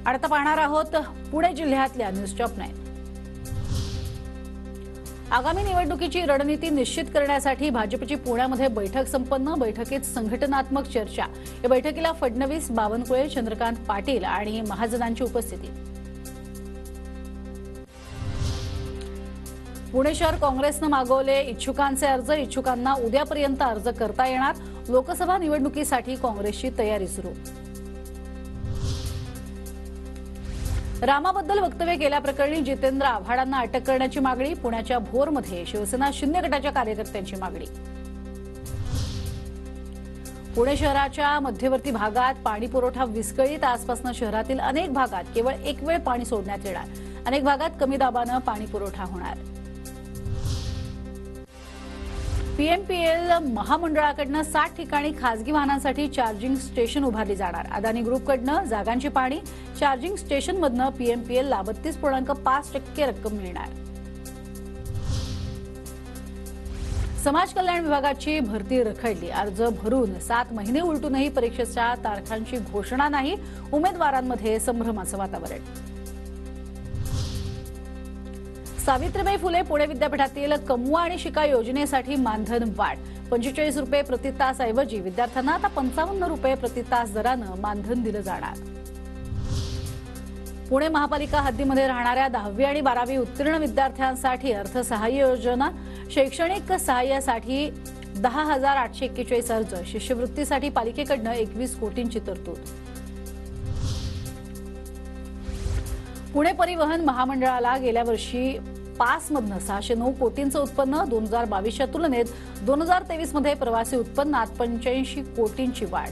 आता पाहणार आहोत पुणे जिल्ह्यातल्या न्यूज टॉप 9। आगामी निवडणुकीची रणनीती निश्चित करण्यासाठी भाजपची पुण्यामध्ये बैठक संपन्न। बैठकीत संघटनात्मक चर्चा। या बैठकीला फडणवीस, बावनकुळे, चंद्रकांत पाटील आणि महाजनांची उपस्थिती। पुणे शहर काँग्रेसने मागवले इच्छुकांचे अर्ज। इच्छुकांना उद्यापर्यंत अर्ज करता येणार। लोकसभा निवडणुकीसाठी काँग्रेसची तयारी सुरू। रामाबद्दल वक्तव्य केल्याप्रकरणी जितेंद्र आव्हाडांना अटक करण्याची मागणी। पुण्याच्या भोरमध्ये शिवसेना शून्य गटाच्या कार्यकर्त्यांची मागणी। पुणे शहराच्या मध्यवर्ती भागात पाणी पुरवठा विस्कळीत। आजपासून शहरातील अनेक भागात केवळ एक वेळ पाणी सोडण्यात येणार। अनेक भागात कमी दाबाने पाणी पुरवठा होणार। पीएमपीएल महामंडळाकडून 60 ठिकाणी खासगी वाहनांसाठी चार्जिंग स्टेशन उभारली जाणार। अदानी ग्रुपकडून जागांची पाहणी। चार्जिंग स्टेशनमधून पीएमपीएलला 32.5% रक्कम मिळणार। समाज कल्याण विभागाची भरती रखडली। अर्ज भरून 7 महिने उलटूनही परीक्षेच्या तारखांची घोषणा नाही। उमेदवारांमध्ये संभ्रमाचं वातावरण। सावित्रीबाई फुले पुणे विद्यापीठातील कमवा आणि शिका योजनेसाठी मानधन वाढ। 45 रुपये प्रति तास ऐवजी विद्यार्थ्यांना आता 55 रुपये प्रति तास दराने मानधन दिलं जाणार। पुणे महापालिका हद्दीमध्ये राहणाऱ्या 10वी आणि 12वी उत्तीर्ण विद्यार्थ्यांसाठी अर्थसहाय्य योजना। शैक्षणिक सहाय्यासाठी 10,841 अर्ज। शिष्यवृत्तीसाठी पालिकेकडून 21 कोटींची तरतूद। पुणे परिवहन महामंडळाला गेल्या वर्षी पासमधून 609 कोटींचं उत्पन्न। 2022च्या तुलनेत 2023 मध्ये प्रवासी उत्पन्नात 85 कोटींची वाढ।